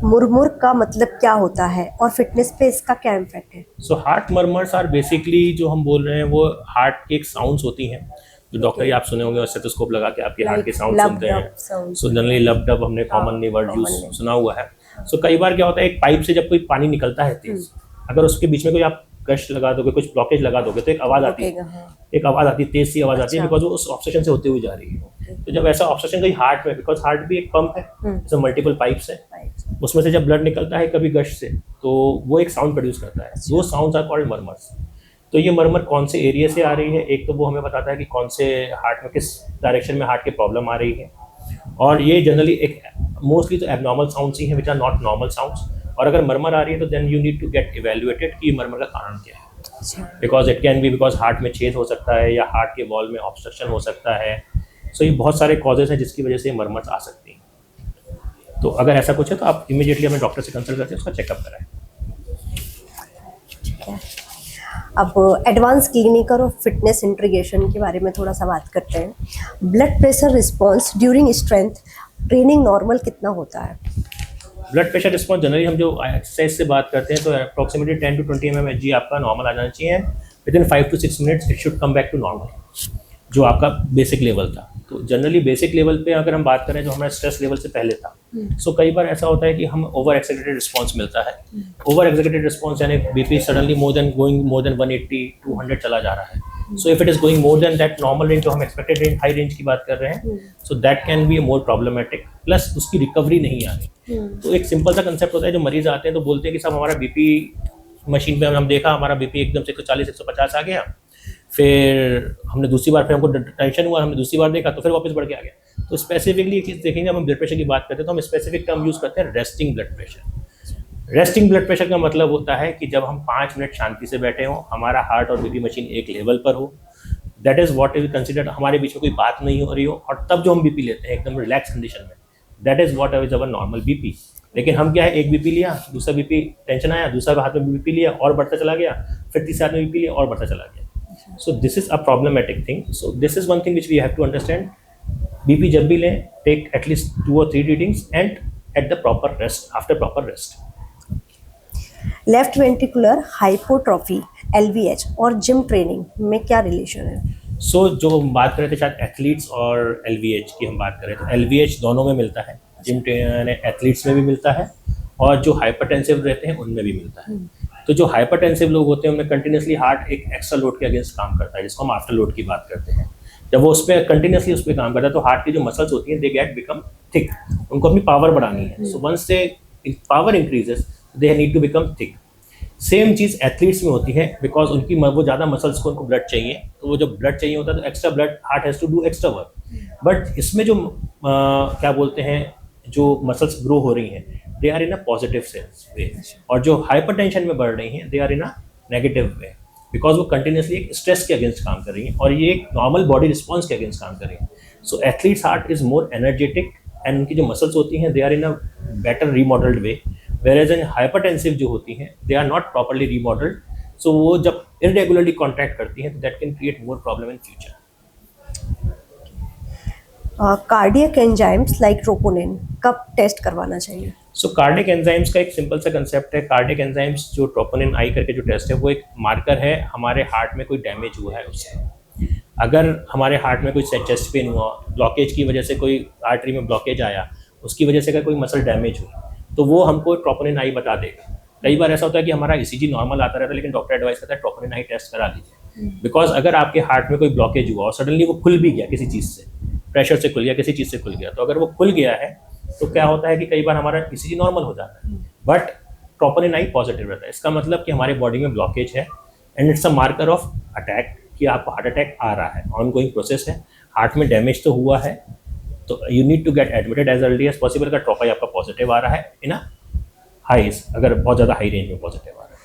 मुरमुर का मतलब क्या होता है और फिटनेस पे इसका क्या इम्पैक्ट है? So heart murmurs are basically जो हम बोल रहे हैं वो हार्ट की एक साउंड्स होती हैं जो डॉक्टर ही आप सुने होंगे और स्टेथोस्कोप लगा के आपके हार्ट के साउंड सुनते हैं। सो जनरली लब डब हमने कॉमनली वर्ड यूज सुना हुआ है। सो कई बार क्या होता है, एक पाइप से जब कोई पानी निकलता है तेज, अगर उसके बीच में कोई आप कश लगा दोगे, कुछ ब्लॉकेज लगा दोगे तो एक आवाज़ आती है, एक आवाज़ आती है, तेज सी आवाज़ आती है, बिकॉज वो उस ऑब्सेशन से होते हुए जा रही है। तो जब ऐसा ऑब्सेशन कहीं हार्ट में, बिकॉज हार्ट भी एक पंप है, जैसे मल्टीपल पाइप्स है, उसमें से जब ब्लड निकलता है कभी गश से तो वो एक साउंड प्रोड्यूस करता है। वो साउंड्स आर कॉल्ड मर्मर्स। तो ये मर्मर कौन से एरिया से आ रही है, एक तो वो हमें बताता है कि कौन से हार्ट में, किस डायरेक्शन में हार्ट की प्रॉब्लम आ रही है। और ये जनरली एक मोस्टली तो एबनॉर्मल साउंड्स ही हैं which are not normal sounds. और अगर मर्मर आ रही है तो then you need to get evaluated कि मर्मर का कारण क्या है। Because it can be because heart में छेद हो सकता है या हार्ट के वॉल में ऑब्स्ट्रक्शन हो सकता है। सो ये बहुत सारे कॉजेज हैं जिसकी वजह से मर्मर्स आ सकती हैं। तो अगर ऐसा कुछ है तो आप इमीडिएटली अपने डॉक्टर से कंसल्ट करके उसका चेकअप कराएं। अब एडवांस क्लिनिकल और फिटनेस इंटीग्रेशन के बारे में थोड़ा सा बात करते हैं। Blood pressure response during strength training normal कितना होता है? ब्लड प्रेशर रिस्पॉन्स जनरली हम जो एक्सरसाइज से बात करते हैं तो अप्रॉक्सीमेटली 10 to 20 mmHg आपका नॉर्मल आ जाना चाहिए। Within 5 to 6 minutes it should come back to normal, जो आपका बेसिक लेवल था। तो जनरली बेसिक लेवल पे अगर हम बात करें जो हमारा स्ट्रेस लेवल से पहले था, सो कई बार ऐसा होता है कि हम ओवर एक्साइटेड रिस्पॉन्स मिलता है। ओवर एक्साइटेड रिस्पॉन्स यानी बीपी सडनली मोर देन 180 200 चला जा रहा है। So if it is going more than that normal range, जो हम एक्सपेक्टेड रेंज, हाई रेंज की बात कर रहे हैं, so that can be more problematic, plus उसकी रिकवरी नहीं आ रही। तो एक सिंपल सा कंसेप्ट होता है, जो मरीज आते हैं तो बोलते हैं कि साहब हमारा बीपी मशीन पे हम देखा, हमारा बीपी एकदम से 140 150 आ गया, फिर हमने दूसरी बार, फिर हमको टेंशन हुआ, हमने दूसरी बार देखा तो फिर वापस बढ़ के आ गया। तो स्पेसिफिकली एक चीज़ देखेंगे, हम ब्लड प्रेशर की बात करते हैं तो हम स्पेसिफिक टर्म यूज़ करते हैं, resting blood pressure. Resting blood pressure का मतलब होता है कि जब हम 5 मिनट शांति से बैठे हों, हमारा हार्ट और बीपी मशीन एक लेवल पर हो, that is what is considered, हमारे बीच में कोई बात नहीं हो रही हो, और तब जो हम बीपी लेते हैं एकदम रिलैक्स कंडीशन में, that is what is our normal BP. लेकिन हम क्या है, एक बीपी लिया, दूसरा बीपी टेंशन आया, दूसरा हाथ में बीपी लिया और बढ़ता चला गया, फिर तीसरे हाथ में बीपी लिया और बढ़ता चला गया। So this is a problematic thing. So this is one thing which we have to understand. BP जब भी लें, take at least 2 or 3 readings and at the proper rest, after proper rest. Left ventricular hypertrophy LVH और जिम ट्रेनिंग में क्या रिलेशन है? So जो हम बात कर रहे थे शायद एथलीट्स और LVH की हम बात कर रहे थे, LVH दोनों में मिलता है, जिम ट्रेनर एथलीट्स में भी मिलता है और जो हाइपरटेंसिव रहते हैं उनमें भी मिलता है। तो जो हाइपरटेंसिव लोग होते हैं उनमें कंटिन्यूसली हार्ट एक एक्स्ट्रा लोड के अगेंस्ट काम करता है, जिसको हम आफ्टर लोड की बात करते हैं। जब वो उस पर कंटिन्यूसली उस पर काम करता है तो हार्ट की जो मसल्स होती हैं दे गेट बिकम थिक, उनको अपनी पावर बढ़ानी है। So once they power increases they need to become thick. Same चीज़ एथलीट्स में होती है, बिकॉज उनकी वो ज़्यादा मसल्स को उनको ब्लड चाहिए, तो वो जब ब्लड चाहिए होता है तो extra blood heart has to do extra work. But इसमें जो क्या बोलते हैं जो मसल्स ग्रो हो रही हैं they are in a positive sense way, और जो हाइपरटेंशन में बढ़ रही हैं they are in a negative way, because वो कंटिन्यूसली एक स्ट्रेस के अगेंस्ट काम कर रही हैं और ये एक नॉर्मल बॉडी रिस्पॉन्स के अगेंस्ट काम कर रही हैं। So athletes heart is more energetic and उनकी जो मसल्स होती हैं they are in a better remodelled way, whereas in hypertensive जो होती हैं they are not properly remodeled, so वो जब irregularly contract करती हैं तो that can create more problem in future. Cardiac enzymes like troponin कब टेस्ट करवाना चाहिए? So cardiac enzymes का एक सिंपल सा कंसेप्ट है। कार्डियक एंजाइम्स जो ट्रोपोनिन आई करके जो टेस्ट है वो एक मार्कर है हमारे हार्ट में कोई डैमेज हुआ है उससे। अगर हमारे हार्ट में कोई चेस्ट पेन हुआ, ब्लॉकेज की वजह से कोई आर्टरी में ब्लॉकेज आया, उसकी वजह से अगर कोई मसल डैमेज हुई तो वो हमको ट्रोपोनिन आई बता देगा। कई बार ऐसा होता है कि हमारा ईसीजी नॉर्मल आता रहता है लेकिन डॉक्टर एडवाइस करता है ट्रोपोनिन आई टेस्ट करा लीजिए, बिकॉज अगर आपके हार्ट में कोई ब्लॉकेज हुआ और सडनली वो खुल भी गया किसी चीज़ से, प्रेशर से खुल गया, किसी चीज़ से खुल गया, तो अगर वो खुल गया है तो क्या होता है कि कई बार हमारा ईसीजी नॉर्मल हो जाता है बट ट्रोपोनिन आई पॉजिटिव रहता है। इसका मतलब कि हमारे बॉडी में ब्लॉकेज है and it's a marker of attack कि आपको हार्ट अटैक आ रहा है, ऑनगोइंग प्रोसेस है, हार्ट में डैमेज तो हुआ है, तो you need to get admitted as early as possible. अगर ट्रोपाई आपका पॉजिटिव आ रहा है इन हाइज, अगर बहुत ज़्यादा हाई रेंज में पॉजिटिव आ रहा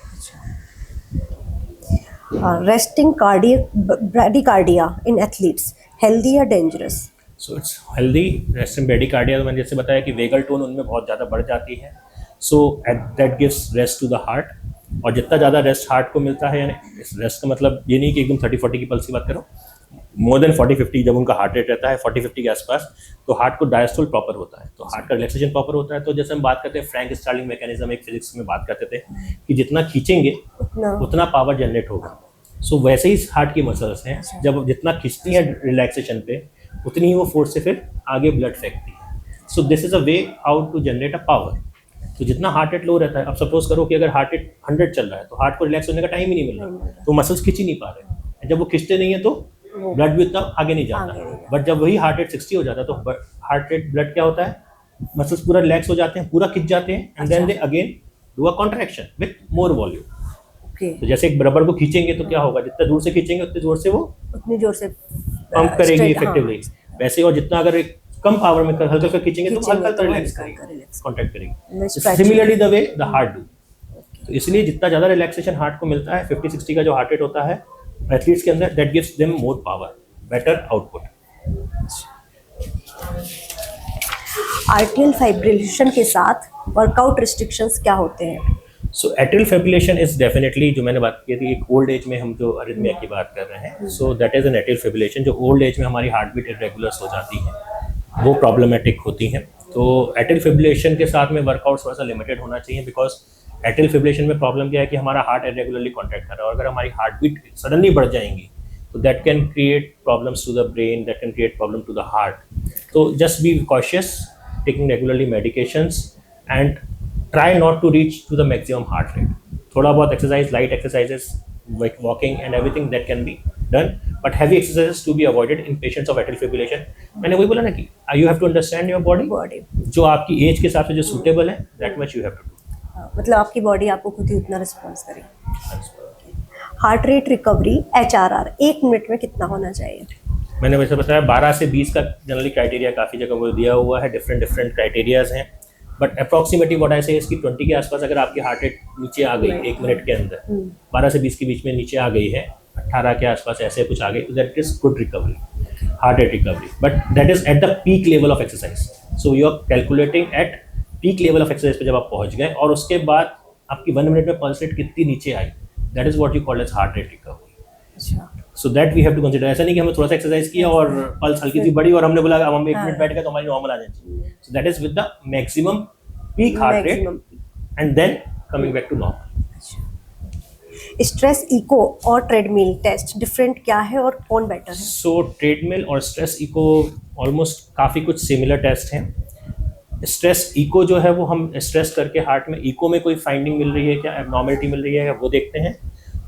है। रेस्टिंग कार्डियक ब्रैडिकार्डिया इन एथलीट्स हेल्दी या dangerous? So it's healthy. Resting bradycardia तो मैंने जैसे बताया कि वेगल टोन उनमें बहुत ज़्यादा बढ़ जाती है, so that gives rest to the heart, और जितना ज़्यादा रेस्ट हार्ट को मिलता है, यानी रेस्ट का मतलब ये नहीं कि एकदम 30-40 की पल्स की बात करो, मोर देन 40-50 जब उनका हार्ट रेट रहता है 40-50 के आसपास, तो हार्ट को डायस्टोल प्रॉपर होता है, तो हार्ट का रिलैक्सेशन प्रॉपर होता है। तो जैसे हम बात करते हैं फ्रैंक स्टार्लिंग मैकेनिज्म, एक फिजिक्स में बात करते थे कि जितना खींचेंगे उतना पावर जनरेट होगा। सो वैसे ही हार्ट की मसल्स हैं, जब जितना खींचती हैं रिलैक्सेशन पे उतनी ही वो फोर्स से फिर आगे ब्लड फेंकती है। So this is a way how to generate a power. तो जितना हार्ट रेट लो रहता है, अब सपोज करो कि अगर हार्ट रेट 100 चल रहा है तो हार्ट को रिलैक्स होने का टाइम ही नहीं मिल रहा, तो मसल्स खींच ही नहीं पा रहे, जब वो खींचते नहीं है तो ब्लड भी उतना आगे नहीं जाता। बट जब वही हार्ट रेट 60 हो जाता है तो हार्ट रेट ब्लड क्या होता है, मसल्स पूरा रिलैक्स हो जाते हैं, पूरा खिंच जाते हैं, and then they again do a contraction with more volume. तो जैसे एक रबर को खींचेंगे तो क्या होगा, जितना दूर से खींचेंगे उतनी जोर से वो उतनी जोर से पंप करेगी इफेक्टिवली। वैसे और जितना अगर कम पावर में हल्का हल्का खींचेंगे तो हल्का हल्का रिलैक्स करेगी, कॉन्ट्रैक्ट करेगी। Similarly the way the heart do. तो इसलिए जितना ज़्यादा रिलैक्सेशन हार्ट को मिलता है, 50-60 का जो हार्ट रेट होता है एथलीट्स के अंदर, that gives them more power, better output. आर्टियल fibrillation के साथ वर्कआउट रिस्ट्रिक्शंस क्या होते हैं? सो एट्रियल फिब्रिलेशन इज डेफिनेटली, जो मैंने बात की थी, एक ओल्ड एज में हम जो अरिथमिया की बात कर रहे हैं, so that is an atrial fibrillation. जो ओल्ड एज में हमारी हार्ट बीट इरेगुलर्स हो जाती है वो प्रॉब्लमेटिक होती हैं। तो एट्रियल फिब्रिलेशन के साथ में वर्कआउट थोड़ा सा लिमिटेड होना चाहिए, बिकॉज एट्रियल फिब्रिलेशन में प्रॉब्लम क्या है कि हमारा हार्ट इरेगुलरली कॉन्ट्रैक्ट कर रहा है, और अगर हमारी हार्ट बीट सडनली बढ़ जाएंगी तो that can create problems to the brain, that can create problem to the heart. तो just be cautious, taking regularly medications and try not to reach to the maximum heart rate. थोड़ा बहुत exercise, light exercises like walking and everything that can be done, but heavy exercises to be avoided in patients of atrial fibrillation. मैंने वही बोला ना कि you have to understand your body, जो आपकी एज के हिसाब से जो suitable है, that much you have to do. मतलब आपकी बॉडी आपको खुद ही उतना रिस्पॉन्स करेगी। Heart rate recovery HRR 1 minute में कितना होना चाहिए? मैंने वैसे बताया 12 से 20 का जनरली क्राइटेरिया काफ़ी जगह वो दिया हुआ है, डिफरेंट क्राइटेरियाज हैं, बट अप्रॉक्सीमेटली व्हाट आई से इसकी 20 के आसपास अगर आपकी हार्ट रेट नीचे आ गई 1 मिनट के अंदर, 12 से 20 के बीच में नीचे आ गई है, 18 के आसपास ऐसे कुछ आ गई, तो that is good recovery, heart rate recovery, but that is at the peak level of exercise. So you are calculating at peak level of exercise पे जब आप पहुंच गए, और उसके बाद आपकी 1 मिनट में पल्स रेट कितनी नीचे आई, that is what you call as heart rate recovery. So that we have to consider. ऐसा नहीं कि हमने थोड़ा सा एक्सरसाइज किया और पल्स हल्की सी बढ़ी और हमने बोला अब हम 1 मिनट बैठ गए तो हमारी नॉर्मल आ जाएगी। So that is with the maximum peak heart rate and then coming back to normal. Stress echo और ट्रेडमिल टेस्ट डिफरेंट क्या है और कौन बेटर है? सो ट्रेडमिल और स्ट्रेस इको ऑलमोस्ट काफ़ी कुछ सिमिलर टेस्ट हैं। स्ट्रेस इको जो है वो हम स्ट्रेस करके हार्ट में इको में कोई फाइंडिंग मिल रही है क्या, एबनॉर्मलिटी मिल रही है क्या, वो देखते हैं,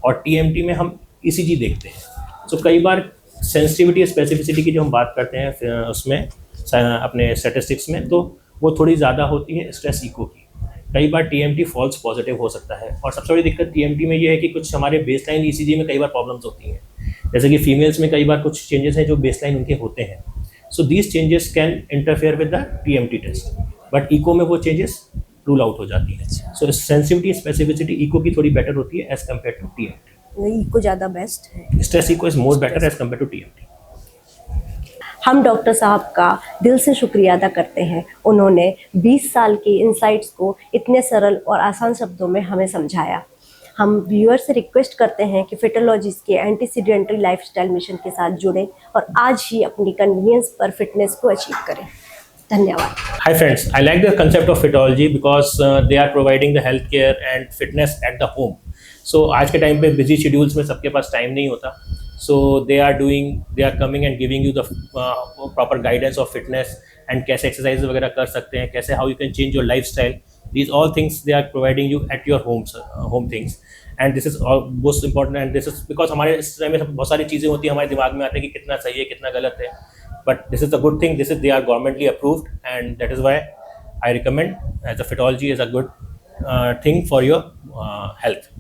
और टीएमटी में हम ईसीजी देखते हैं। सो कई बार सेंसिटिविटी स्पेसिफिसिटी की जो हम बात करते हैं उसमें अपने स्टैटिस्टिक्स में, तो वो थोड़ी ज़्यादा होती है स्ट्रेस इको की। कई बार टीएमटी फॉल्स पॉजिटिव हो सकता है, और सबसे बड़ी दिक्कत टीएमटी में ये है कि कुछ हमारे बेसलाइन ईसीजी में कई बार प्रॉब्लम्स होती हैं, जैसे कि फीमेल्स में कई बार कुछ चेंजेस हैं जो बेसलाइन उनके होते हैं। So these changes can interfere with the TMT test, but echo में वो चेंजेस रूल आउट हो जाती हैं। सो सेंसिटिविटी स्पेसिफिसिटी इको की थोड़ी बेटर होती है as compare to TMT. Echo ज़्यादा बेस्ट है, stress echo is more better as compare to TMT. हम डॉक्टर साहब का दिल से शुक्रिया अदा करते हैं, उन्होंने 20 साल की इनसाइट्स को इतने सरल और आसान शब्दों में हमें समझाया। हम व्यूअर से रिक्वेस्ट करते हैं कि फिटोलॉजिस्ट के एंटी सीडेंटरी लाइफस्टाइल मिशन के साथ जुड़ें और आज ही अपनी कन्वीनियंस पर फिटनेस को अचीव करें। धन्यवाद। Hi friends, I like the concept of Fitology because they are providing the healthcare and fitness at the home. So आज के टाइम पे busy schedules में सबके पास टाइम नहीं होता, so they are coming and giving you the proper guidance of fitness and कैसे exercise वगैरह कर सकते हैं, कैसे how you can change your lifestyle. These all things they are providing you at your home things, and this is all most important, and this is because हमारे इस समय में बहुत सारी चीज़ें होती हैं, हमारे दिमाग में आते हैं कि कितना सही है कितना गलत है, but this is the good thing, this is they are governmentally approved, and that is why I recommend as a Fitology is a good thing for your health.